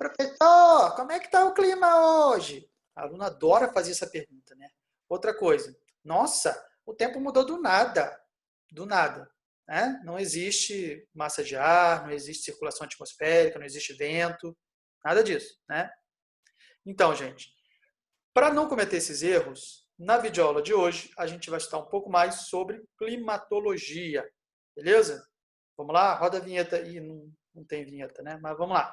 Professor, como é que está o clima hoje? A aluna adora fazer essa pergunta, né? Outra coisa, nossa, o tempo mudou do nada, né? Não existe massa de ar, não existe circulação atmosférica, não existe vento, nada disso, né? Então, gente, para não cometer esses erros, na videoaula de hoje a gente vai estudar um pouco mais sobre climatologia, beleza? Vamos lá, roda a vinheta. Ih, não tem vinheta, né? Mas vamos lá.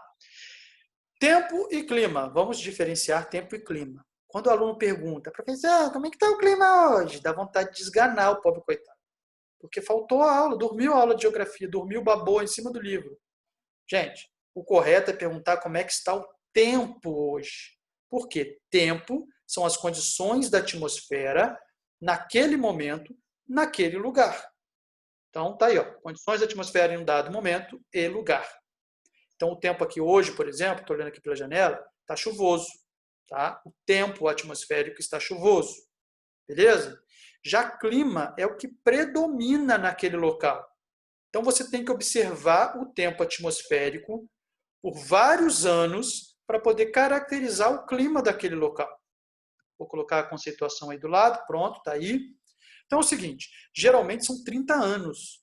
Tempo e clima. Vamos diferenciar tempo e clima. Quando o aluno pergunta, professor, como é que está o clima hoje? Dá vontade de desganar o pobre coitado. Porque faltou a aula, dormiu a aula de geografia, dormiu, babou em cima do livro. Gente, o correto é perguntar como é que está o tempo hoje. Por quê? Tempo são as condições da atmosfera naquele momento, naquele lugar. Então, tá aí, ó, condições da atmosfera em um dado momento e lugar. Então, o tempo aqui hoje, por exemplo, estou olhando aqui pela janela, está chuvoso. Tá? O tempo atmosférico está chuvoso. Beleza? Já clima é o que predomina naquele local. Então, você tem que observar o tempo atmosférico por vários anos para poder caracterizar o clima daquele local. Vou colocar a conceituação aí do lado, pronto, está aí. Então é o seguinte, geralmente são 30 anos.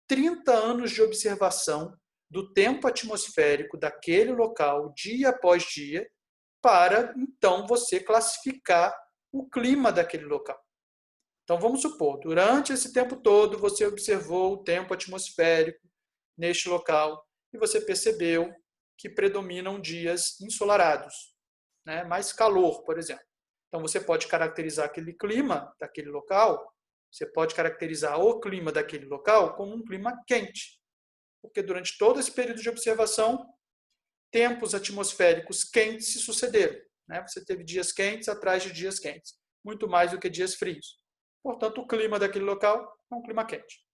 30 anos de observação do tempo atmosférico daquele local, dia após dia, para, então, você classificar o clima daquele local. Então, vamos supor, durante esse tempo todo, você observou o tempo atmosférico neste local e você percebeu que predominam dias ensolarados, né? Mais calor, por exemplo. Então, você pode caracterizar aquele clima daquele local, você pode caracterizar o clima daquele local como um clima quente, porque durante todo esse período de observação, tempos atmosféricos quentes se sucederam. Né? Você teve dias quentes atrás de dias quentes, muito mais do que dias frios. Portanto, o clima daquele local é um clima quente.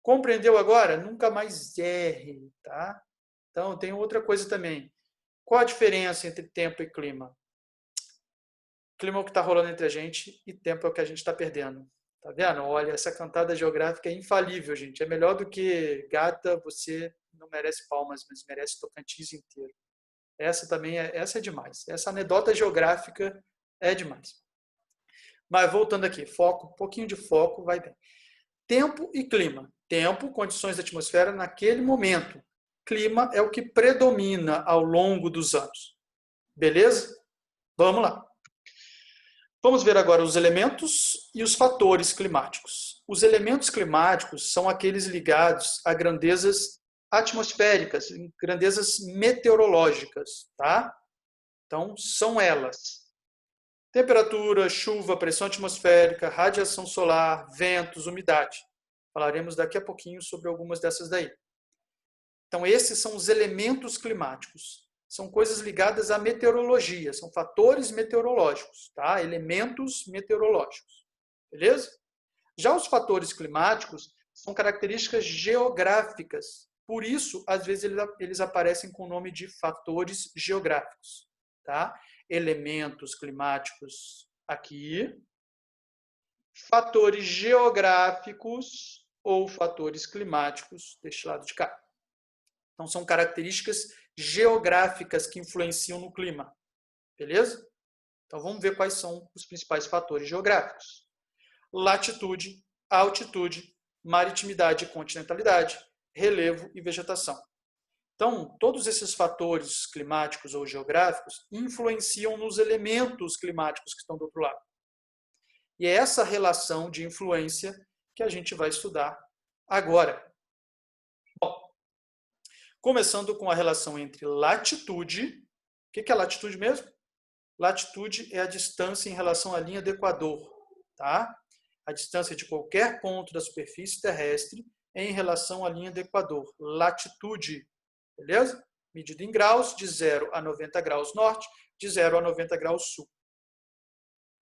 Compreendeu agora? Nunca mais erre, tá? Então, tem outra coisa também. Qual a diferença entre tempo e clima? Clima é o que está rolando entre a gente e tempo é o que a gente está perdendo. Tá vendo? Olha, essa cantada geográfica é infalível, gente. É melhor do que Gata, você não merece palmas, mas merece Tocantins inteiro. Essa também essa é demais. Essa anedota geográfica é demais. Mas voltando aqui, foco, um pouquinho de foco, vai bem. Tempo e clima. Tempo, condições da atmosfera naquele momento. Clima é o que predomina ao longo dos anos. Beleza? Vamos lá. Vamos ver agora os elementos e os fatores climáticos. Os elementos climáticos são aqueles ligados a grandezas atmosféricas, grandezas meteorológicas, tá? Então, são elas: temperatura, chuva, pressão atmosférica, radiação solar, ventos, umidade. Falaremos daqui a pouquinho sobre algumas dessas daí. Então, esses são os elementos climáticos. São coisas ligadas à meteorologia, são fatores meteorológicos, tá? Elementos meteorológicos. Beleza? Já os fatores climáticos são características geográficas. Por isso, às vezes, eles aparecem com o nome de fatores geográficos. Tá? Elementos climáticos aqui, fatores geográficos ou fatores climáticos deste lado de cá. Então, são características geográficas que influenciam no clima. Beleza? Então, vamos ver quais são os principais fatores geográficos. Latitude, altitude, maritimidade e continentalidade, relevo e vegetação. Então, todos esses fatores climáticos ou geográficos influenciam nos elementos climáticos que estão do outro lado. E é essa relação de influência que a gente vai estudar agora. Bom, começando com a relação entre latitude. O que é latitude mesmo? Latitude é a distância em relação à linha do Equador, tá? A distância de qualquer ponto da superfície terrestre em relação à linha do Equador. Latitude, beleza? Medida em graus, de 0 a 90 graus norte, de 0 a 90 graus sul.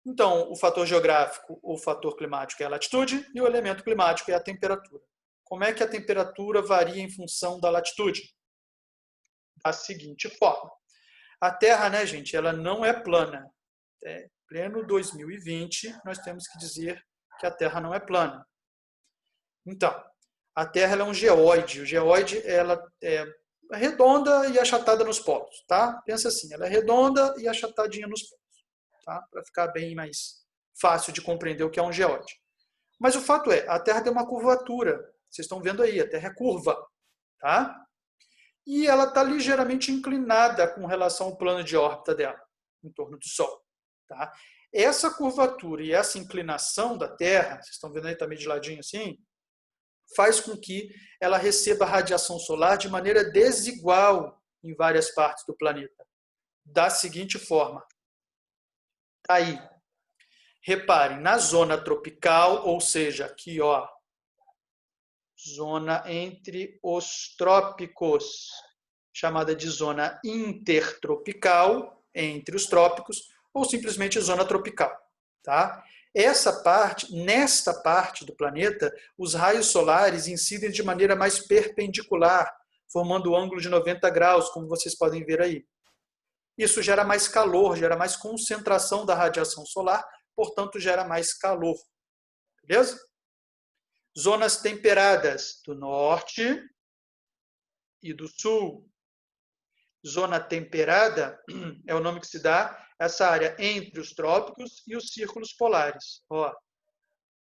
Então, o fator geográfico, o fator climático é a latitude e o elemento climático é a temperatura. Como é que a temperatura varia em função da latitude? Da seguinte forma. A Terra, né, gente, ela não é plana. É pleno 2020, nós temos que dizer que a Terra não é plana. Então, a Terra ela é um geóide. O geóide ela é redonda e achatada nos polos, tá? Pensa assim, ela é redonda e achatadinha nos polos, tá? Para ficar bem mais fácil de compreender o que é um geóide. Mas o fato é, a Terra tem uma curvatura. Vocês estão vendo aí, a Terra é curva, tá? E ela está ligeiramente inclinada com relação ao plano de órbita dela, em torno do Sol, tá? Essa curvatura e essa inclinação da Terra, vocês estão vendo aí também de ladinho assim, faz com que ela receba radiação solar de maneira desigual em várias partes do planeta. Da seguinte forma. Tá aí. Reparem, na zona tropical, ou seja, aqui, ó, zona entre os trópicos, chamada de zona intertropical, entre os trópicos, ou simplesmente zona tropical, tá? Nesta parte do planeta, os raios solares incidem de maneira mais perpendicular, formando o ângulo de 90 graus, como vocês podem ver aí. Isso gera mais calor, gera mais concentração da radiação solar, portanto, gera mais calor. Beleza? Zonas temperadas do norte e do sul. Zona temperada é o nome que se dá a essa área entre os trópicos e os círculos polares. Ó,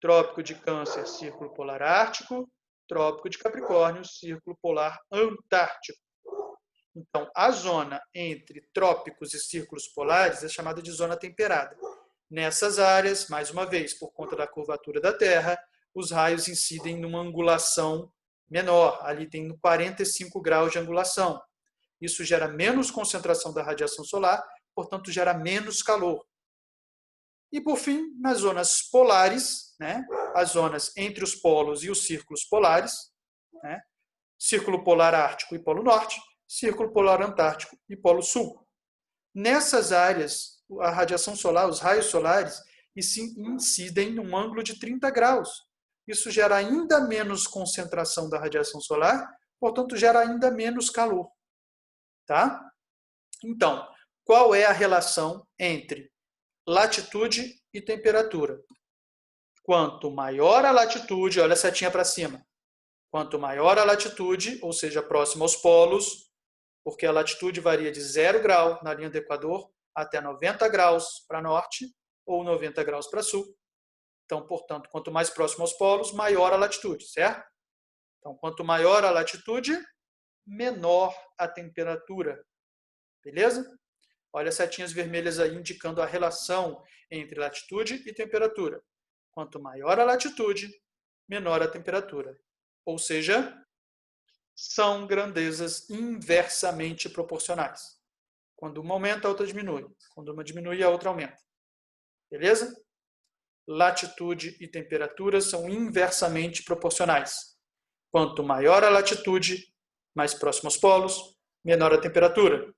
Trópico de Câncer, Círculo Polar Ártico. Trópico de Capricórnio, Círculo Polar Antártico. Então, a zona entre trópicos e círculos polares é chamada de zona temperada. Nessas áreas, mais uma vez, por conta da curvatura da Terra, os raios incidem numa angulação menor. Ali tem 45 graus de angulação. Isso gera menos concentração da radiação solar, portanto, gera menos calor. E, por fim, nas zonas polares, né, as zonas entre os polos e os círculos polares, né, Círculo Polar Ártico e Polo Norte, Círculo Polar Antártico e Polo Sul. Nessas áreas, a radiação solar, os raios solares, incidem num ângulo de 30 graus. Isso gera ainda menos concentração da radiação solar, portanto, gera ainda menos calor. Tá? Então, qual é a relação entre latitude e temperatura? Quanto maior a latitude, olha a setinha para cima, quanto maior a latitude, ou seja, próximo aos polos, porque a latitude varia de 0 grau na linha do Equador até 90 graus para norte ou 90 graus para sul. Então, portanto, quanto mais próximo aos polos, maior a latitude, certo? Então, quanto maior a latitude, menor a temperatura. Beleza? Olha as setinhas vermelhas aí indicando a relação entre latitude e temperatura. Quanto maior a latitude, menor a temperatura. Ou seja, são grandezas inversamente proporcionais. Quando uma aumenta, a outra diminui. Quando uma diminui, a outra aumenta. Beleza? Latitude e temperatura são inversamente proporcionais. Quanto maior a latitude, mais próximo aos polos, menor a temperatura.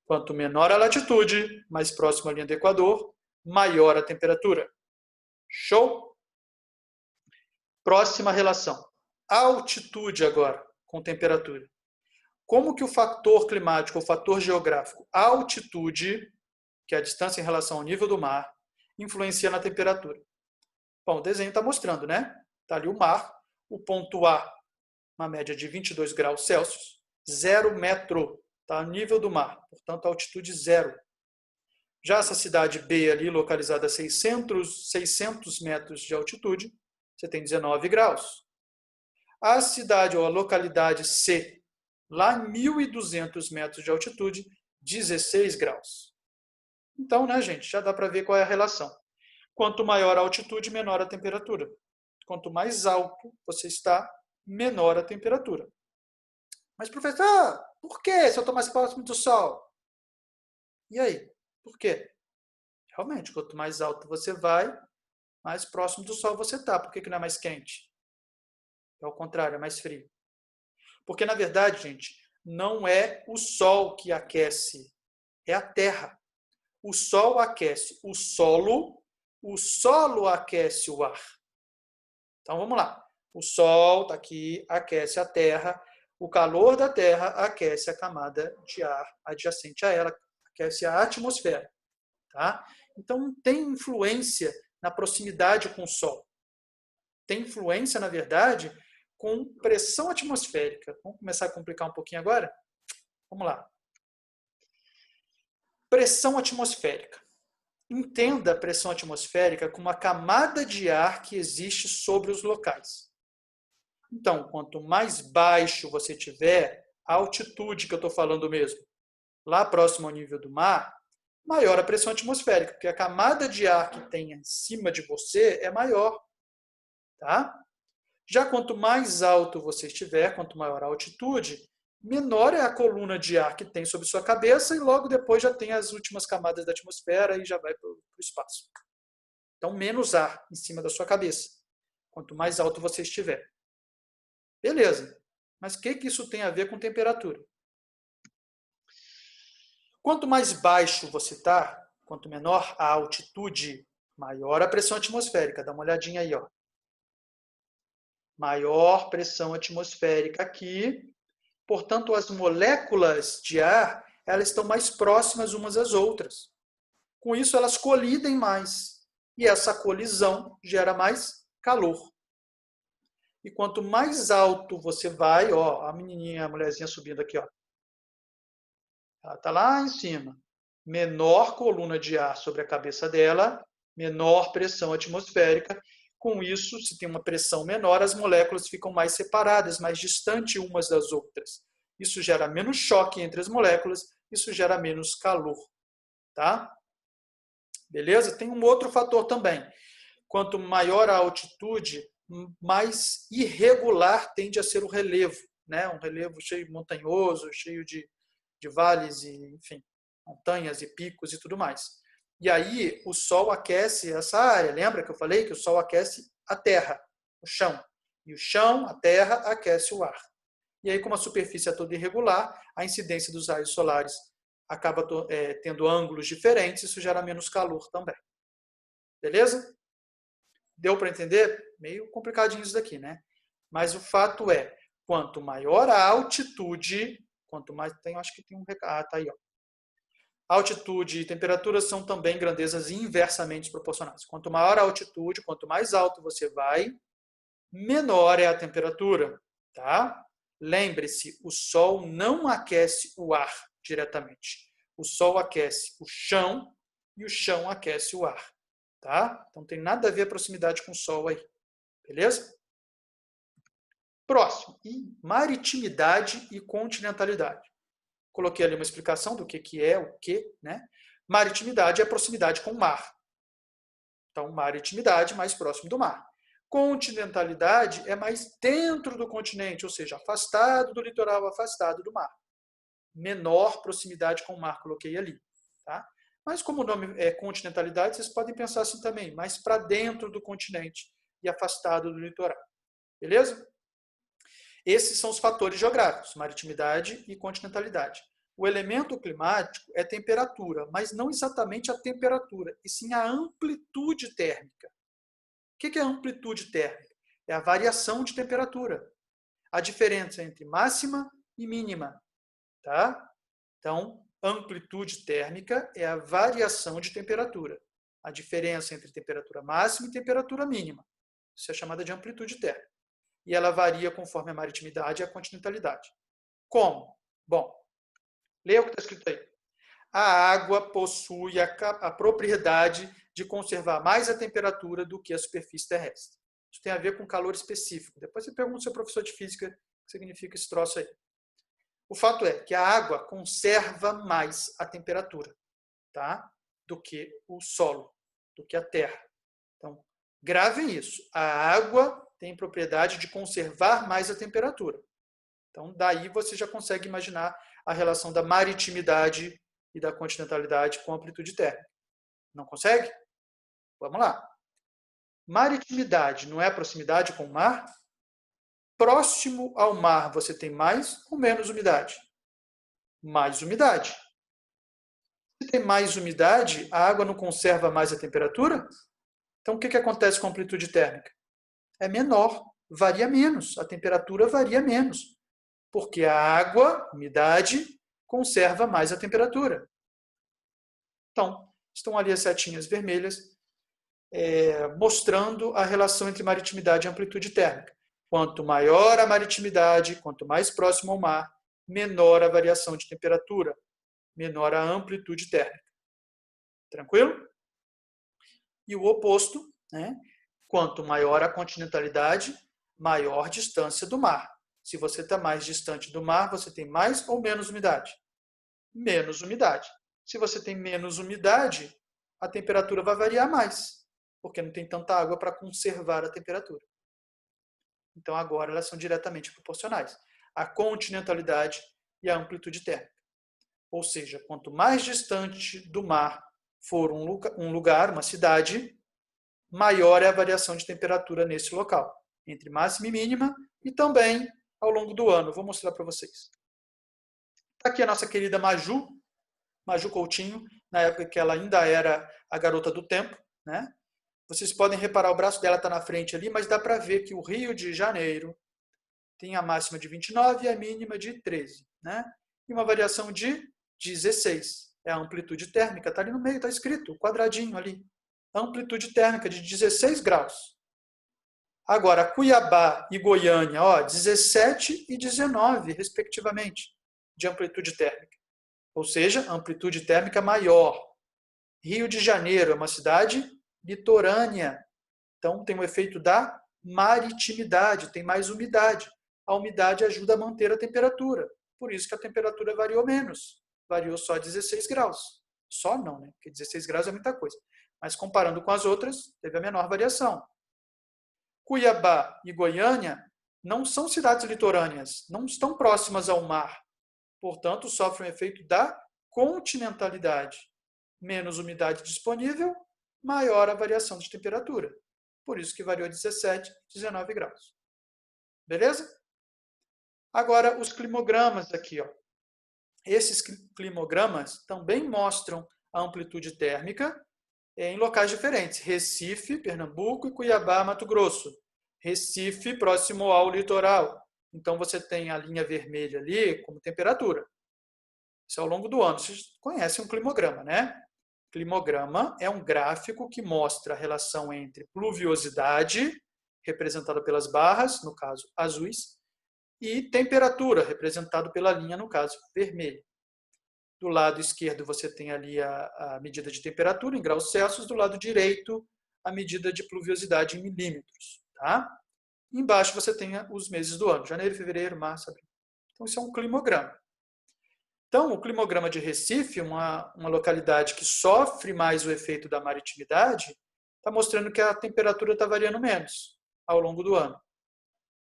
Quanto menor a latitude, mais próximo à linha do Equador, maior a temperatura. Show? Próxima relação. Altitude agora, com temperatura. Como que o fator climático, o fator geográfico, a altitude, que é a distância em relação ao nível do mar, influencia na temperatura? Bom, o desenho está mostrando, né? Está ali o mar, o ponto A, uma média de 22 graus Celsius, 0 metro, está ao nível do mar, portanto, altitude 0. Já essa cidade B ali, localizada a 600 metros de altitude, você tem 19 graus. A cidade ou a localidade C, lá em 1.200 metros de altitude, 16 graus. Então, né, gente, já dá para ver qual é a relação. Quanto maior a altitude, menor a temperatura. Quanto mais alto você está, menor a temperatura. Mas, professor, por que se eu estou mais próximo do Sol? E aí? Por quê? Realmente, quanto mais alto você vai, mais próximo do Sol você está. Por que não é mais quente? É ao contrário, é mais frio. Porque, na verdade, gente, não é o Sol que aquece, é a Terra. O Sol aquece o solo aquece o ar. Então, vamos lá. O Sol está aqui, aquece a Terra. O calor da Terra aquece a camada de ar adjacente a ela, aquece a atmosfera. Tá? Então, tem influência na proximidade com o Sol. Tem influência, na verdade, com pressão atmosférica. Vamos começar a complicar um pouquinho agora? Vamos lá. Pressão atmosférica. Entenda a pressão atmosférica como uma camada de ar que existe sobre os locais. Então, quanto mais baixo você tiver, a altitude que eu estou falando mesmo, lá próximo ao nível do mar, maior a pressão atmosférica, porque a camada de ar que tem em cima de você é maior. Tá? Já quanto mais alto você estiver, quanto maior a altitude, menor é a coluna de ar que tem sobre sua cabeça e logo depois já tem as últimas camadas da atmosfera e já vai para o espaço. Então, menos ar em cima da sua cabeça, quanto mais alto você estiver. Beleza. Mas o que isso tem a ver com temperatura? Quanto mais baixo você está, quanto menor a altitude, maior a pressão atmosférica. Dá uma olhadinha aí, ó. Maior pressão atmosférica aqui. Portanto, as moléculas de ar, elas estão mais próximas umas às outras. Com isso, elas colidem mais. E essa colisão gera mais calor. E quanto mais alto você vai, ó, a menininha, a mulherzinha subindo aqui, ó. Ela está lá em cima. Menor coluna de ar sobre a cabeça dela, menor pressão atmosférica. Com isso, se tem uma pressão menor, as moléculas ficam mais separadas, mais distantes umas das outras. Isso gera menos choque entre as moléculas, isso gera menos calor. Tá? Beleza? Tem um outro fator também. Quanto maior a altitude, mais irregular tende a ser o relevo. Né? Um relevo cheio montanhoso, cheio de vales, e, enfim, montanhas e picos e tudo mais. E aí o Sol aquece essa área. Lembra que eu falei que o Sol aquece a Terra, o chão. E o chão, a Terra, aquece o ar. E aí, como a superfície é toda irregular, a incidência dos raios solares acaba tendo ângulos diferentes, isso gera menos calor também. Beleza? Deu para entender? Meio complicadinho isso daqui, né? Mas o fato é, quanto maior a altitude, quanto mais acho que tem um recado, tá aí, ó. Altitude e temperatura são também grandezas inversamente proporcionais. Quanto maior a altitude, quanto mais alto você vai, menor é a temperatura, tá? Lembre-se, o Sol não aquece o ar diretamente. O Sol aquece o chão e o chão aquece o ar, tá? Então tem nada a ver a proximidade com o Sol aí, beleza? Próximo, maritimidade e continentalidade. Coloquei ali uma explicação do que é o que, né? Maritimidade é a proximidade com o mar. Então, maritimidade mais próximo do mar. Continentalidade é mais dentro do continente, ou seja, afastado do litoral, afastado do mar. Menor proximidade com o mar, coloquei ali. Tá? Mas como o nome é continentalidade, vocês podem pensar assim também, mais para dentro do continente e afastado do litoral. Beleza? Esses são os fatores geográficos, maritimidade e continentalidade. O elemento climático é temperatura, mas não exatamente a temperatura, e sim a amplitude térmica. O que é a amplitude térmica? É a variação de temperatura. A diferença entre máxima e mínima. Tá? Então, amplitude térmica é a variação de temperatura. A diferença entre temperatura máxima e temperatura mínima. Isso é chamada de amplitude térmica. E ela varia conforme a maritimidade e a continentalidade. Como? Bom, leia o que está escrito aí. A água possui a propriedade de conservar mais a temperatura do que a superfície terrestre. Isso tem a ver com calor específico. Depois você pergunta ao seu professor de física o que significa esse troço aí. O fato é que a água conserva mais a temperatura, tá? Do que o solo, do que a terra. Então, gravem isso. A água tem propriedade de conservar mais a temperatura. Então, daí você já consegue imaginar a relação da maritimidade e da continentalidade com a amplitude térmica. Não consegue? Vamos lá. Maritimidade não é proximidade com o mar? Próximo ao mar você tem mais ou menos umidade? Mais umidade. Se tem mais umidade, a água não conserva mais a temperatura? Então, o que acontece com a amplitude térmica? É menor, varia menos, a temperatura varia menos, porque a água, umidade, conserva mais a temperatura. Então, estão ali as setinhas vermelhas, mostrando a relação entre maritimidade e amplitude térmica. Quanto maior a maritimidade, quanto mais próximo ao mar, menor a variação de temperatura, menor a amplitude térmica. Tranquilo? E o oposto, né? Quanto maior a continentalidade, maior distância do mar. Se você está mais distante do mar, você tem mais ou menos umidade? Menos umidade. Se você tem menos umidade, a temperatura vai variar mais, porque não tem tanta água para conservar a temperatura. Então, agora elas são diretamente proporcionais. A continentalidade e a amplitude térmica. Ou seja, quanto mais distante do mar for um lugar, uma cidade, maior é a variação de temperatura nesse local, entre máxima e mínima, e também ao longo do ano. Vou mostrar para vocês. Está aqui a nossa querida Maju Coutinho, na época que ela ainda era a garota do tempo, né? Vocês podem reparar, o braço dela está na frente ali, mas dá para ver que o Rio de Janeiro tem a máxima de 29 e a mínima de 13, né? E uma variação de 16. É a amplitude térmica, está ali no meio, está escrito, quadradinho ali. Amplitude térmica de 16 graus. Agora, Cuiabá e Goiânia, 17 e 19, respectivamente, de amplitude térmica. Ou seja, amplitude térmica maior. Rio de Janeiro é uma cidade litorânea. Então, tem o efeito da maritimidade, tem mais umidade. A umidade ajuda a manter a temperatura. Por isso que a temperatura variou menos. Variou só 16 graus. Só não, né? Porque 16 graus é muita coisa. Mas comparando com as outras, teve a menor variação. Cuiabá e Goiânia não são cidades litorâneas, não estão próximas ao mar. Portanto, sofrem o efeito da continentalidade. Menos umidade disponível, maior a variação de temperatura. Por isso que variou 17, 19 graus. Beleza? Agora, os climogramas aqui. Esses climogramas também mostram a amplitude térmica em locais diferentes. Recife, Pernambuco e Cuiabá, Mato Grosso. Recife, próximo ao litoral. Então, você tem a linha vermelha ali como temperatura. Isso é ao longo do ano. Vocês conhecem um climograma, né? Climograma é um gráfico que mostra a relação entre pluviosidade, representada pelas barras, no caso azuis, e temperatura, representado pela linha, no caso vermelha. Do lado esquerdo você tem ali a medida de temperatura em graus Celsius, do lado direito a medida de pluviosidade em milímetros. Tá? Embaixo você tem os meses do ano, janeiro, fevereiro, março, abril. Então isso é um climograma. Então, o climograma de Recife, uma localidade que sofre mais o efeito da maritimidade, está mostrando que a temperatura está variando menos ao longo do ano.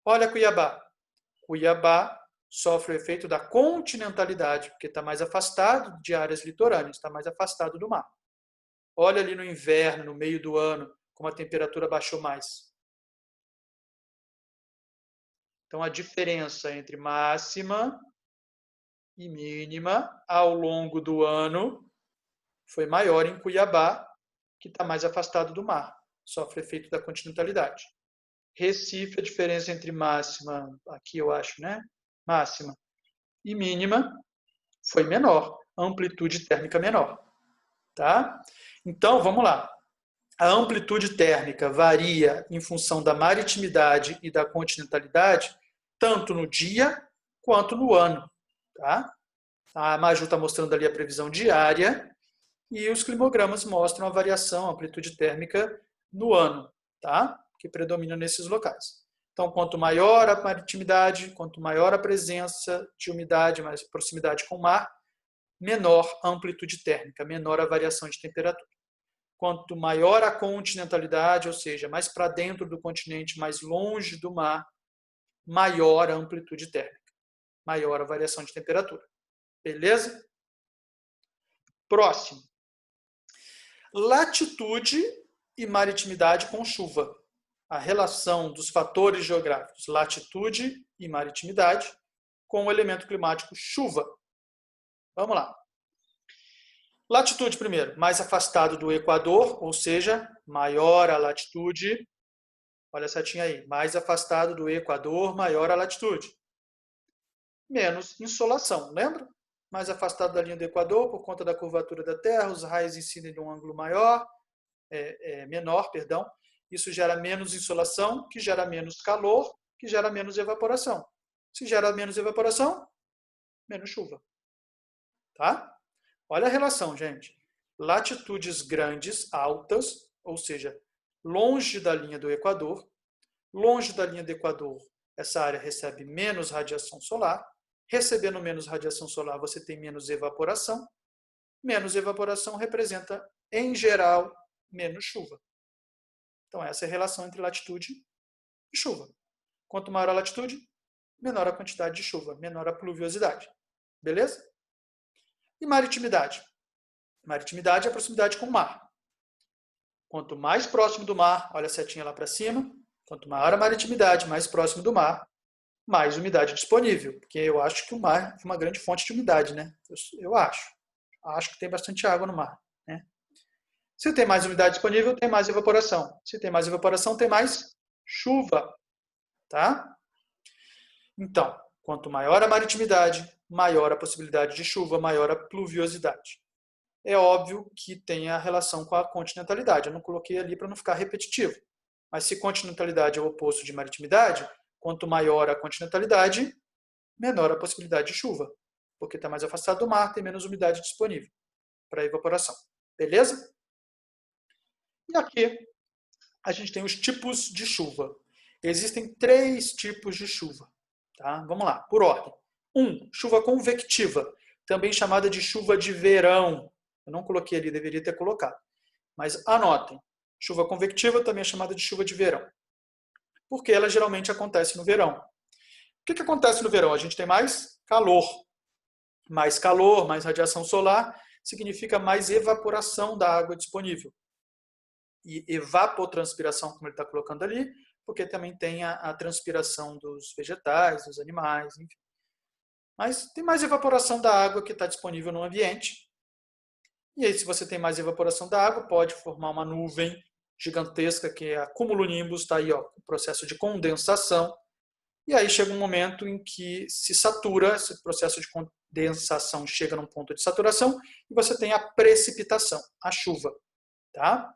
Olha Cuiabá. Cuiabá sofre o efeito da continentalidade, porque está mais afastado de áreas litorâneas, está mais afastado do mar. Olha ali no inverno, no meio do ano, como a temperatura baixou mais. Então, a diferença entre máxima e mínima ao longo do ano foi maior em Cuiabá, que está mais afastado do mar, sofre efeito da continentalidade. Recife, a diferença entre máxima, aqui eu acho, né? Máxima e mínima foi menor, amplitude térmica menor. Tá? Então, vamos lá. A amplitude térmica varia em função da maritimidade e da continentalidade, tanto no dia quanto no ano. Tá? A Maju está mostrando ali a previsão diária e os climogramas mostram a variação, a amplitude térmica no ano, tá? Que predomina nesses locais. Então, quanto maior a maritimidade, quanto maior a presença de umidade, mais proximidade com o mar, menor a amplitude térmica, menor a variação de temperatura. Quanto maior a continentalidade, ou seja, mais para dentro do continente, mais longe do mar, maior a amplitude térmica, maior a variação de temperatura. Beleza? Próximo. Latitude e maritimidade com chuva. A relação dos fatores geográficos latitude e maritimidade com o elemento climático chuva. Vamos lá. Latitude primeiro, mais afastado do Equador, ou seja, maior a latitude. Olha a setinha aí. Mais afastado do Equador, maior a latitude. Menos insolação, lembra? Mais afastado da linha do Equador, por conta da curvatura da Terra, os raios incidem de um ângulo menor. Isso gera menos insolação, que gera menos calor, que gera menos evaporação. Se gera menos evaporação, menos chuva. Tá? Olha a relação, gente. Latitudes grandes, altas, ou seja, longe da linha do Equador. Longe da linha do Equador, essa área recebe menos radiação solar. Recebendo menos radiação solar, você tem menos evaporação. Menos evaporação representa, em geral, menos chuva. Então, essa é a relação entre latitude e chuva. Quanto maior a latitude, menor a quantidade de chuva, menor a pluviosidade. Beleza? E maritimidade? Maritimidade é a proximidade com o mar. Quanto mais próximo do mar, olha a setinha lá para cima, quanto maior a maritimidade, mais próximo do mar, mais umidade disponível. Porque eu acho que o mar é uma grande fonte de umidade, né? Eu acho. Acho que tem bastante água no mar, né? Se tem mais umidade disponível, tem mais evaporação. Se tem mais evaporação, tem mais chuva, tá? Então, quanto maior a maritimidade, maior a possibilidade de chuva, maior a pluviosidade. É óbvio que tem a relação com a continentalidade. Eu não coloquei ali para não ficar repetitivo. Mas se continentalidade é o oposto de maritimidade, quanto maior a continentalidade, menor a possibilidade de chuva. Porque está mais afastado do mar, tem menos umidade disponível para evaporação. Beleza? E aqui a gente tem os tipos de chuva. Existem 3 tipos de chuva. Tá? Vamos lá, por ordem. 1. Chuva convectiva, também chamada de chuva de verão. Eu não coloquei ali, deveria ter colocado. Mas anotem. Chuva convectiva também é chamada de chuva de verão. Porque ela geralmente acontece no verão. O que acontece no verão? A gente tem mais calor. Mais calor, mais radiação solar, significa mais evaporação da água disponível. E evapotranspiração, como ele está colocando ali, porque também tem a transpiração dos vegetais, dos animais, enfim. Mas tem mais evaporação da água que está disponível no ambiente. E aí, se você tem mais evaporação da água, pode formar uma nuvem gigantesca, que é a cumulonimbus, está aí, ó, o processo de condensação. E aí chega um momento em que se satura, esse processo de condensação chega num ponto de saturação, e você tem a precipitação, a chuva. Tá?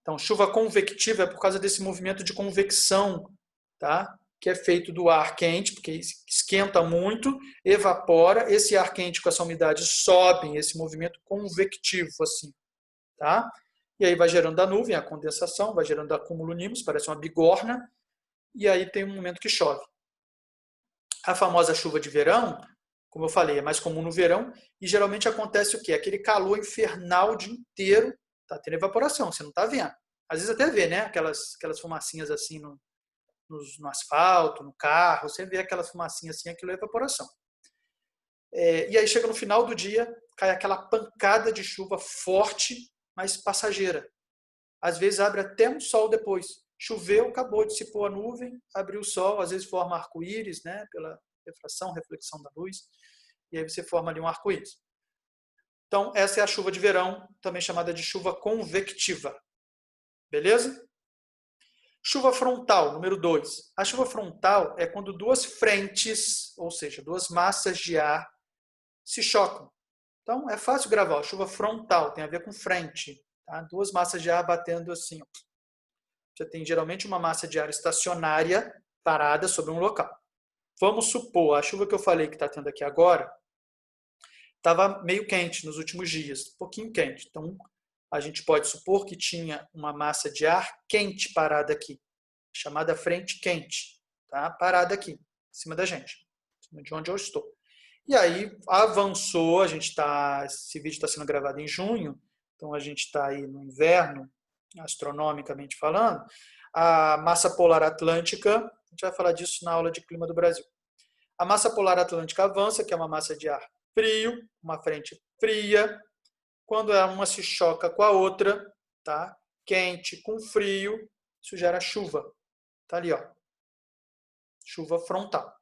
Então, chuva convectiva é por causa desse movimento de convecção, tá? Que é feito do ar quente, porque esquenta muito, evapora, esse ar quente com essa umidade sobe, esse movimento convectivo, assim, tá? E aí vai gerando a nuvem, a condensação, vai gerando acúmulo nimbus, parece uma bigorna, e aí tem um momento que chove. A famosa chuva de verão, como eu falei, é mais comum no verão, e geralmente acontece o quê? Aquele calor infernal o dia inteiro, tá tendo evaporação, você não está vendo. Às vezes até vê, né? Aquelas fumacinhas assim no asfalto, no carro, você vê aquelas fumacinhas assim, aquilo é evaporação. E aí chega no final do dia, cai aquela pancada de chuva forte, mas passageira. Às vezes abre até um sol depois. Choveu, acabou, dissipou a nuvem, abriu o sol, às vezes forma arco-íris, né? Pela refração, reflexão da luz, e aí você forma ali um arco-íris. Então, essa é a chuva de verão, também chamada de chuva convectiva. Beleza? Chuva frontal, número 2. A chuva frontal é quando 2 frentes, ou seja, 2 massas de ar, se chocam. Então, é fácil gravar. Ó, chuva frontal tem a ver com frente. Tá? 2 massas de ar batendo assim. Ó. Você tem geralmente uma massa de ar estacionária parada sobre um local. Vamos supor, a chuva que eu falei que está tendo aqui agora, estava meio quente nos últimos dias, um pouquinho quente. Então, a gente pode supor que tinha uma massa de ar quente parada aqui, chamada frente quente, tá? Parada aqui, em cima da gente, em cima de onde eu estou. E aí avançou, esse vídeo está sendo gravado em junho, então a gente está aí no inverno, astronomicamente falando, a massa polar atlântica, a gente vai falar disso na aula de clima do Brasil. A massa polar atlântica avança, que é uma massa de ar frio, uma frente fria. Quando uma se choca com a outra, tá? Quente com frio, isso gera chuva. Tá ali, ó. Chuva frontal.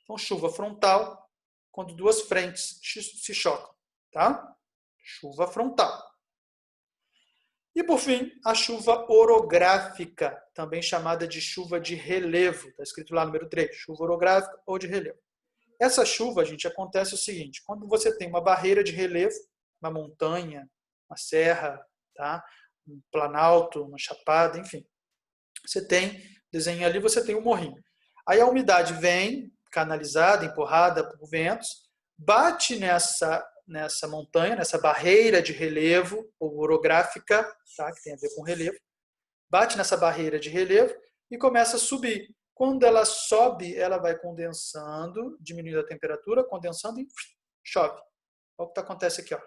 Então, chuva frontal, quando 2 frentes se chocam, tá? Chuva frontal. E, por fim, a chuva orográfica, também chamada de chuva de relevo. Está escrito lá, número 3, chuva orográfica ou de relevo. Essa chuva, gente, acontece o seguinte, quando você tem uma barreira de relevo, uma montanha, uma serra, tá? Um planalto, uma chapada, enfim. Você tem, desenho ali, você tem um morrinho. Aí a umidade vem, canalizada, empurrada por ventos, bate nessa montanha, nessa barreira de relevo, ou orográfica, tá? Que tem a ver com relevo, bate nessa barreira de relevo e começa a subir. Quando ela sobe, ela vai condensando, diminuindo a temperatura, condensando e chove. Olha o que acontece aqui. Ó.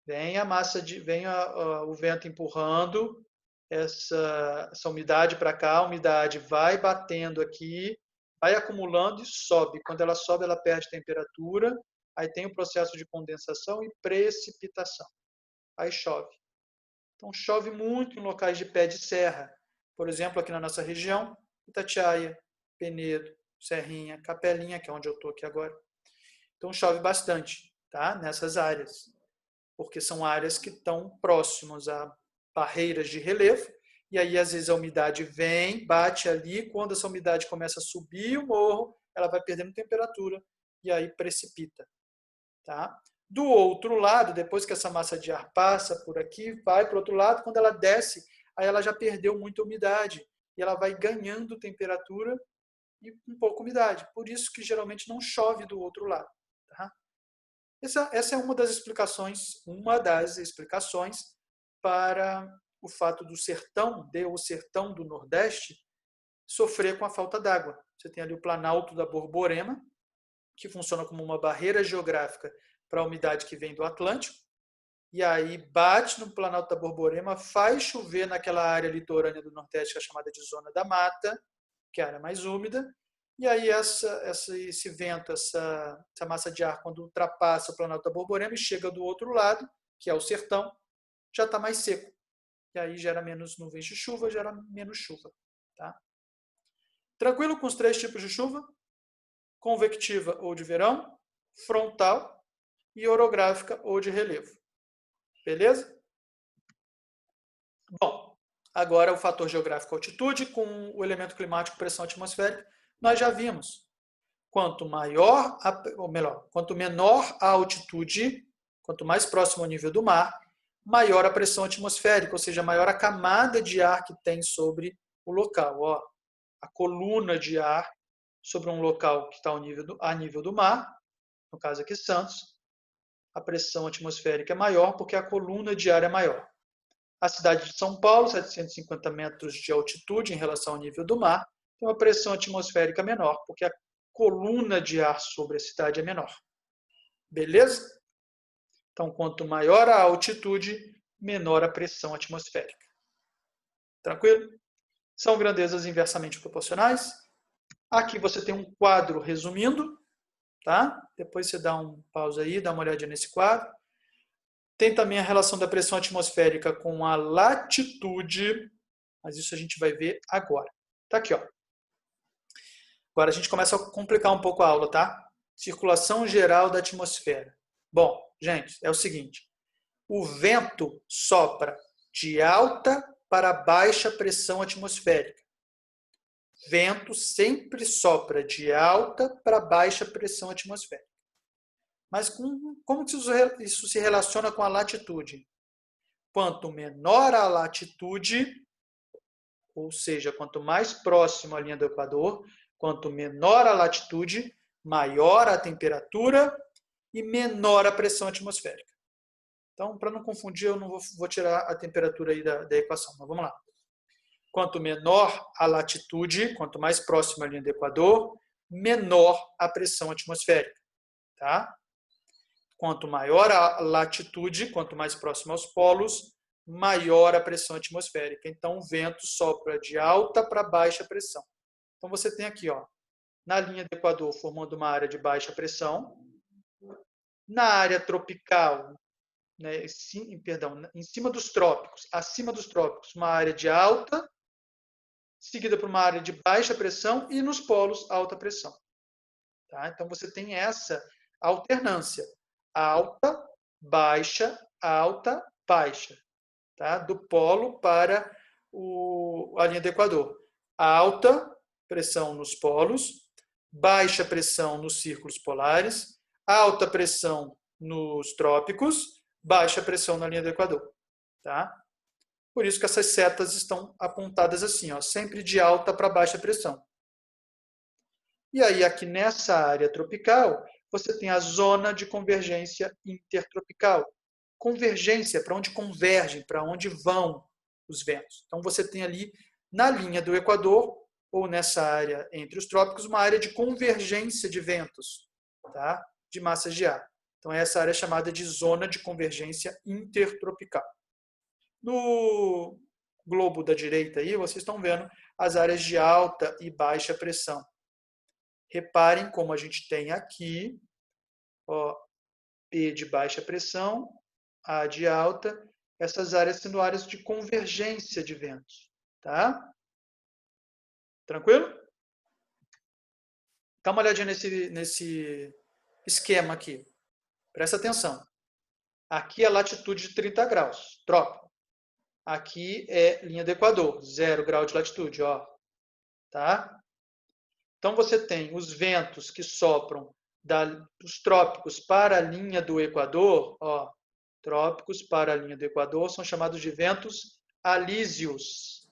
Vem o vento empurrando essa umidade para cá, a umidade vai batendo aqui, vai acumulando e sobe. Quando ela sobe, ela perde temperatura, aí tem o processo de condensação e precipitação. Aí chove. Então chove muito em locais de pé de serra. Por exemplo, aqui na nossa região, Itatiaia, Penedo, Serrinha, Capelinha, que é onde eu estou aqui agora. Então chove bastante, tá? Nessas áreas, porque são áreas que estão próximas a barreiras de relevo, e aí às vezes a umidade vem, bate ali, quando essa umidade começa a subir o morro, ela vai perdendo temperatura e aí precipita. Tá? Do outro lado, depois que essa massa de ar passa por aqui, vai para o outro lado, quando ela desce, aí ela já perdeu muita umidade, e ela vai ganhando temperatura e um pouco umidade. Por isso que geralmente não chove do outro lado. Tá? Essa é uma das explicações para o fato do sertão do Nordeste, sofrer com a falta d'água. Você tem ali o Planalto da Borborema, que funciona como uma barreira geográfica para a umidade que vem do Atlântico, e aí bate no Planalto da Borborema, faz chover naquela área litorânea do Nordeste, que é chamada de Zona da Mata, que é a área mais úmida, e aí esse vento, essa massa de ar, quando ultrapassa o Planalto da Borborema e chega do outro lado, que é o sertão, já está mais seco. E aí gera menos nuvens de chuva, gera menos chuva. Tá? Tranquilo com os 3 tipos de chuva? Convectiva ou de verão, frontal e orográfica ou de relevo. Beleza? Bom, agora o fator geográfico altitude com o elemento climático pressão atmosférica, nós já vimos. Quanto menor a altitude, quanto mais próximo ao nível do mar, maior a pressão atmosférica, ou seja, maior a camada de ar que tem sobre o local. Ó, a coluna de ar sobre um local que está a nível do mar, no caso aqui Santos, a pressão atmosférica é maior porque a coluna de ar é maior. A cidade de São Paulo, 750 metros de altitude em relação ao nível do mar, tem uma pressão atmosférica menor, porque a coluna de ar sobre a cidade é menor. Beleza? Então, quanto maior a altitude, menor a pressão atmosférica. Tranquilo? São grandezas inversamente proporcionais. Aqui você tem um quadro resumindo, tá? Depois você dá um pausa aí, dá uma olhadinha nesse quadro. Tem também a relação da pressão atmosférica com a latitude, mas isso a gente vai ver agora. Tá aqui, ó. Agora a gente começa a complicar um pouco a aula, tá? Circulação geral da atmosfera. Bom, gente, é o seguinte. O vento sopra de alta para baixa pressão atmosférica. Vento sempre sopra de alta para baixa pressão atmosférica. Mas como isso se relaciona com a latitude? Quanto menor a latitude, ou seja, quanto mais próximo à linha do Equador, quanto menor a latitude, maior a temperatura e menor a pressão atmosférica. Então, para não confundir, eu não vou tirar a temperatura aí da equação, mas vamos lá. Quanto menor a latitude, quanto mais próximo à linha do Equador, menor a pressão atmosférica. Tá? Quanto maior a latitude, quanto mais próximo aos polos, maior a pressão atmosférica. Então, o vento sopra de alta para baixa pressão. Então, você tem aqui, ó, na linha do Equador, formando uma área de baixa pressão. Na área tropical, né, em cima dos trópicos, acima dos trópicos, uma área de alta, seguida por uma área de baixa pressão e nos polos, alta pressão. Tá? Então, você tem essa alternância. Alta, baixa, tá? Do polo para a linha do Equador. Alta pressão nos polos, baixa pressão nos círculos polares, alta pressão nos trópicos, baixa pressão na linha do Equador. Tá? Por isso que essas setas estão apontadas assim, ó, sempre de alta para baixa pressão. E aí, aqui nessa área tropical, você tem a zona de convergência intertropical. Convergência, para onde convergem, para onde vão os ventos. Então, você tem ali, na linha do Equador, ou nessa área entre os trópicos, uma área de convergência de ventos, tá? De massas de ar. Então, essa área é chamada de zona de convergência intertropical. No globo da direita aí, vocês estão vendo as áreas de alta e baixa pressão. Reparem como a gente tem aqui, ó, P de baixa pressão, A de alta, essas áreas sendo áreas de convergência de ventos. Tá? Tranquilo? Dá uma olhadinha nesse esquema aqui. Presta atenção. Aqui é a latitude de 30 graus, trópico. Aqui é linha do Equador, 0 grau de latitude. Ó. Tá? Então, você tem os ventos que sopram dos trópicos para a linha do Equador, ó, trópicos para a linha do Equador, são chamados de ventos alísios.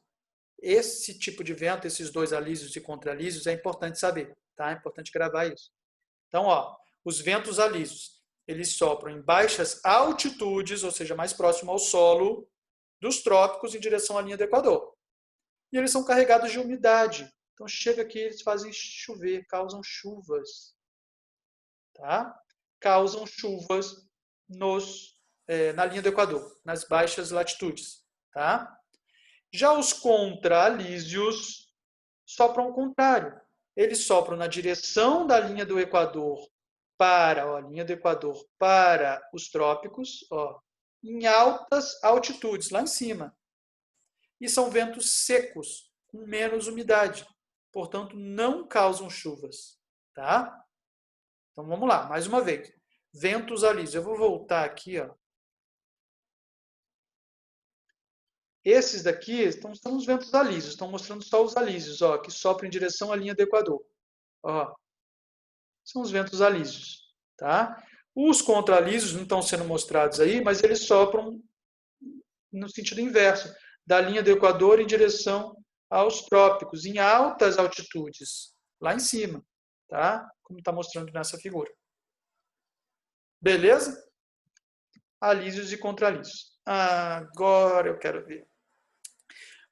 Esse tipo de vento, esses dois alísios e contralísios, é importante saber, tá? É importante gravar isso. Então, ó, os ventos alísios, eles sopram em baixas altitudes, ou seja, mais próximo ao solo dos trópicos em direção à linha do Equador. E eles são carregados de umidade. Então, chega aqui, eles fazem chover, causam chuvas. Tá? Causam chuvas na linha do Equador, nas baixas latitudes. Tá? Já os contralísios sopram ao contrário. Eles sopram na direção da linha do Equador para os trópicos, ó, em altas altitudes, lá em cima. E são ventos secos, com menos umidade. Portanto, não causam chuvas. Tá? Então, vamos lá, mais uma vez. Ventos alísios. Eu vou voltar aqui. Ó. Esses daqui são os ventos alísios. Estão mostrando só os alísios, ó, que sopram em direção à linha do Equador. Ó. São os ventos alísios. Tá? Os contralísios não estão sendo mostrados aí, mas eles sopram no sentido inverso, da linha do Equador em direção aos trópicos, em altas altitudes, lá em cima, tá? Como está mostrando nessa figura. Beleza? Alísios e contralísios. Agora eu quero ver.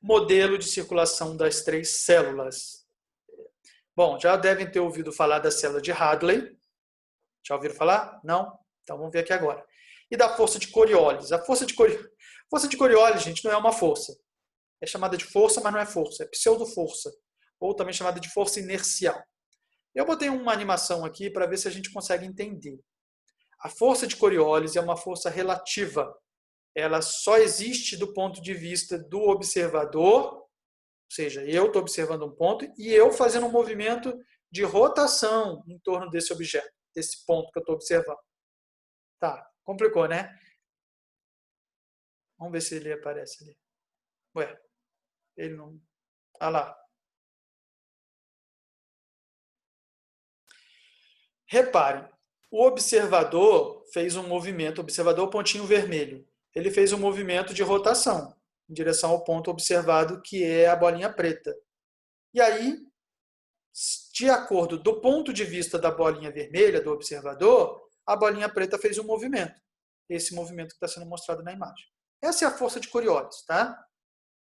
Modelo de circulação das três células. Bom, já devem ter ouvido falar da célula de Hadley. Já ouviram falar? Não? Então vamos ver aqui agora. E da força de Coriolis. A força de Coriolis, gente, não é uma força. É chamada de força, mas não é força. É pseudo-força. Ou também chamada de força inercial. Eu botei uma animação aqui para ver se a gente consegue entender. A força de Coriolis é uma força relativa. Ela só existe do ponto de vista do observador, ou seja, eu estou observando um ponto e eu fazendo um movimento de rotação em torno desse objeto, desse ponto que eu estou observando. Tá, complicou, né? Vamos ver se ele aparece ali. Ué, ele não... Ah lá. Reparem, o observador fez um movimento, observador pontinho vermelho, ele fez um movimento de rotação em direção ao ponto observado, que é a bolinha preta. E aí, de acordo do ponto de vista da bolinha vermelha, do observador, a bolinha preta fez um movimento. Esse movimento que está sendo mostrado na imagem. Essa é a força de Coriolis, tá?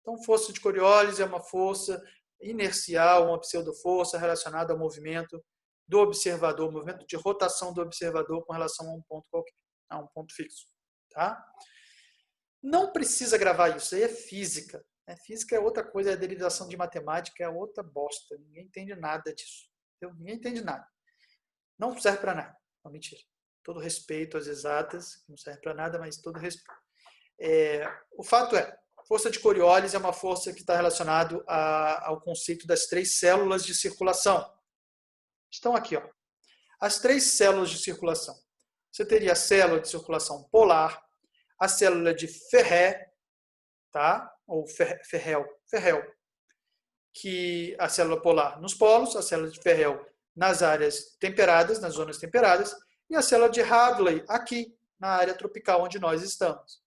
Então, força de Coriolis é uma força inercial, uma pseudo-força relacionada ao movimento do observador, movimento de rotação do observador com relação a um ponto qualquer, a um ponto fixo. Tá? Não precisa gravar isso, aí é física. Física é outra coisa, é derivação de matemática, é outra bosta. Ninguém entende nada disso. Ninguém entende nada. Não serve para nada. Não, mentira. Todo respeito às exatas, não serve para nada, mas todo respeito. O fato é, força de Coriolis é uma força que está relacionada ao conceito das três células de circulação. Estão aqui, ó. As três células de circulação. Você teria a célula de circulação polar, a célula de Ferré, tá? Ou Ferrel, que a célula polar nos polos, a célula de Ferrel nas áreas temperadas, nas zonas temperadas, e a célula de Hadley aqui, na área tropical onde nós estamos.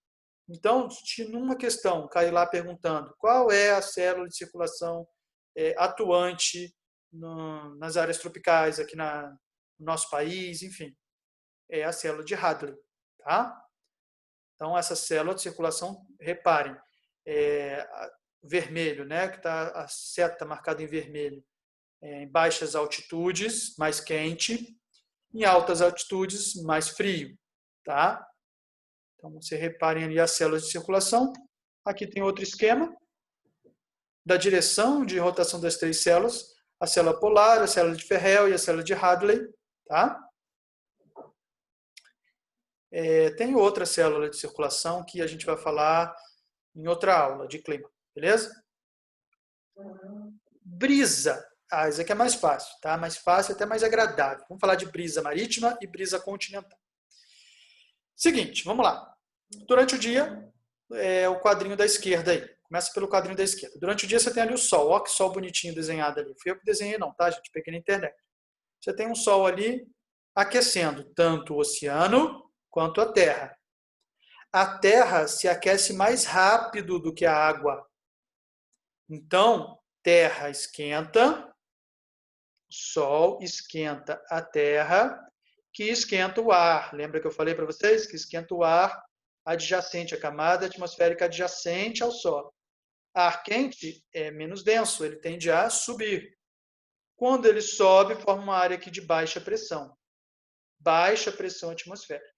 Então, se numa questão cair lá perguntando qual é a célula de circulação atuante nas áreas tropicais aqui no nosso país, enfim, é a célula de Hadley, tá? Então, essa célula de circulação, reparem, vermelho, né, que está a seta marcada em vermelho, em baixas altitudes, mais quente, em altas altitudes, mais frio, tá? Então, você reparem ali as células de circulação. Aqui tem outro esquema da direção de rotação das 3 células, a célula polar, a célula de Ferrel e a célula de Hadley, tá? Tem outra célula de circulação que a gente vai falar em outra aula de clima, beleza? Brisa. Isso aqui é mais fácil, tá? Mais fácil e até mais agradável. Vamos falar de brisa marítima e brisa continental. Seguinte, vamos lá. Durante o dia, o quadrinho da esquerda aí. Começa pelo quadrinho da esquerda. Durante o dia você tem ali o Sol. Olha que Sol bonitinho desenhado ali. Fui eu que desenhei não, tá, gente? Peguei na internet. Você tem um Sol ali aquecendo tanto o oceano quanto a Terra. A Terra se aquece mais rápido do que a água. Então, Terra esquenta, Sol esquenta a Terra, que esquenta o ar. Lembra que eu falei para vocês que esquenta o ar adjacente, a camada atmosférica adjacente ao Sol. Ar quente é menos denso, ele tende a subir. Quando ele sobe, forma uma área aqui de baixa pressão. Baixa pressão atmosférica.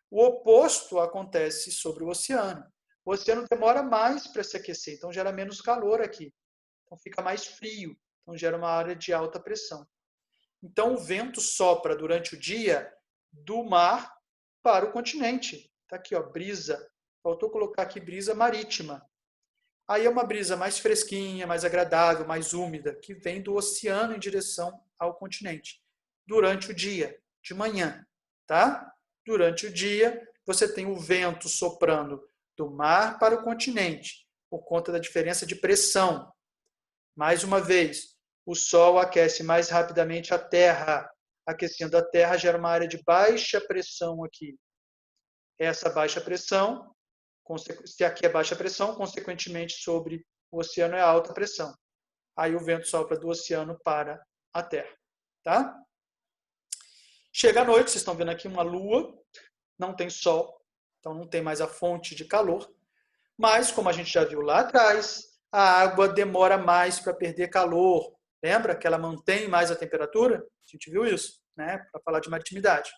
O oposto acontece sobre o oceano. O oceano demora mais para se aquecer, então gera menos calor aqui. Então fica mais frio, então gera uma área de alta pressão. Então o vento sopra durante o dia do mar para o continente. Está aqui, ó, brisa. Faltou colocar aqui brisa marítima. Aí é uma brisa mais fresquinha, mais agradável, mais úmida, que vem do oceano em direção ao continente. Durante o dia, de manhã, tá? Durante o dia, você tem o vento soprando do mar para o continente, por conta da diferença de pressão. Mais uma vez, o Sol aquece mais rapidamente a Terra. Aquecendo a Terra, gera uma área de baixa pressão aqui. Essa baixa pressão, se aqui é baixa pressão, consequentemente sobre o oceano é alta pressão. Aí o vento sopra do oceano para a Terra. Tá? Chega a noite, vocês estão vendo aqui uma lua, não tem sol, então não tem mais a fonte de calor. Mas, como a gente já viu lá atrás, a água demora mais para perder calor. Lembra que ela mantém mais a temperatura? A gente viu isso, né? Para falar de maritimidade.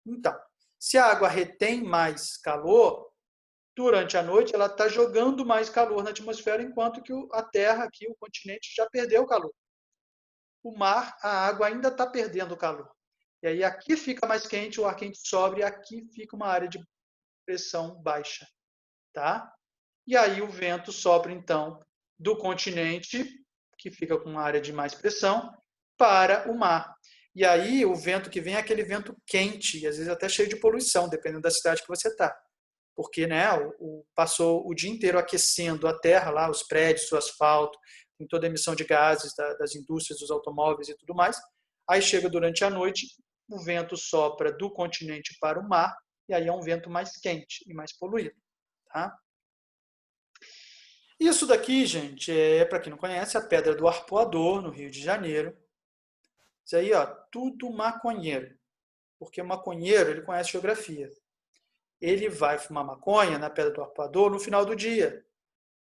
Então, se a água retém mais calor, durante a noite ela está jogando mais calor na atmosfera, enquanto que a Terra, aqui, o continente, já perdeu calor. O mar, a água ainda está perdendo calor. E aí aqui fica mais quente, o ar quente sobe, e aqui fica uma área de pressão baixa. Tá? E aí o vento sopra, então, do continente, que fica com uma área de mais pressão, para o mar. E aí o vento que vem é aquele vento quente, e às vezes até cheio de poluição, dependendo da cidade que você está. Porque né, passou o dia inteiro aquecendo a terra, lá, os prédios, o asfalto, tem toda a emissão de gases das indústrias, dos automóveis e tudo mais. Aí chega durante a noite, o vento sopra do continente para o mar, e aí é um vento mais quente e mais poluído. Tá? Isso daqui, gente, para quem não conhece, a Pedra do Arpoador, no Rio de Janeiro. Isso aí, ó, tudo maconheiro. Porque o maconheiro, ele conhece geografia. Ele vai fumar maconha na Pedra do Arpoador no final do dia,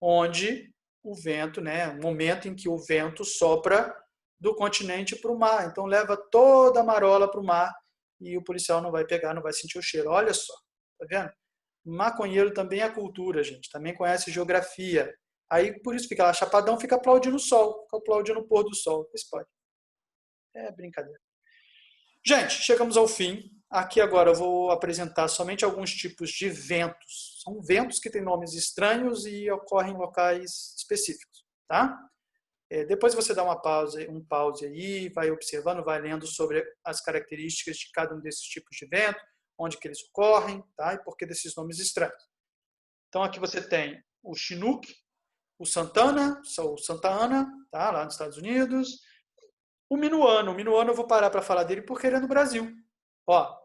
onde o vento, né, o momento em que o vento sopra do continente para o mar. Então leva toda a marola para o mar e o policial não vai pegar, não vai sentir o cheiro. Olha só, tá vendo? Maconheiro também é cultura, gente. Também conhece geografia. Aí, por isso, fica lá chapadão, fica aplaudindo o sol. Fica aplaudindo o pôr do sol. Isso pode. É brincadeira. Gente, chegamos ao fim. Aqui agora eu vou apresentar somente alguns tipos de ventos. São ventos que têm nomes estranhos e ocorrem em locais específicos. Tá? Depois você dá um pause aí, vai observando, vai lendo sobre as características de cada um desses tipos de vento, onde que eles ocorrem, tá? E por que desses nomes estranhos. Então aqui você tem o Chinook, o Santana, o Santa Ana, tá? Lá nos Estados Unidos. O Minuano eu vou parar para falar dele porque ele é no Brasil. Ó,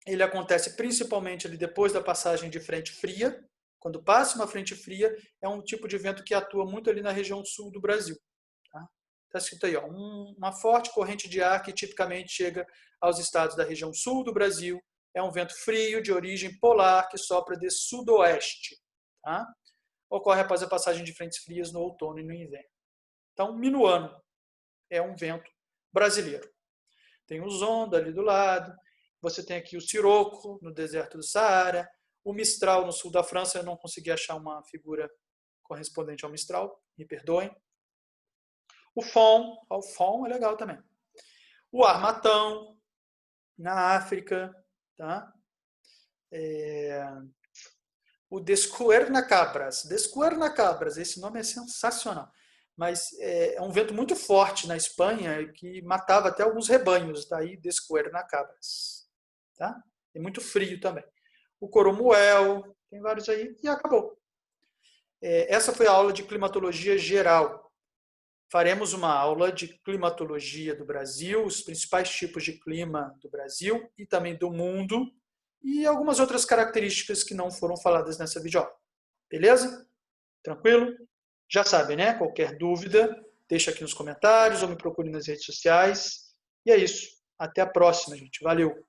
ele acontece principalmente ali depois da passagem de frente fria. Quando passa uma frente fria, é um tipo de vento que atua muito ali na região sul do Brasil. Tá? está escrito aí, ó, uma forte corrente de ar que tipicamente chega aos estados da região sul do Brasil. É um vento frio de origem polar que sopra de sudoeste. Tá? Ocorre após a passagem de frentes frias no outono e no inverno. Então, minuano é um vento brasileiro. Tem o Zonda ali do lado, você tem aqui o Sirocco no deserto do Saara, o Mistral no sul da França, eu não consegui achar uma figura correspondente ao Mistral, me perdoem. O Fon é legal também. O Armatão, na África, tá? O Descuernacabras. Descuernacabras, esse nome é sensacional. Mas é um vento muito forte na Espanha que matava até alguns rebanhos, daí Descuernacabras. Tá? É muito frio também. O Coromuel, tem vários aí, e acabou. Essa foi a aula de climatologia geral. Faremos uma aula de climatologia do Brasil, os principais tipos de clima do Brasil e também do mundo, e algumas outras características que não foram faladas nessa videoaula. Beleza? Tranquilo? Já sabe, né? Qualquer dúvida, deixa aqui nos comentários ou me procure nas redes sociais. E é isso. Até a próxima, gente. Valeu!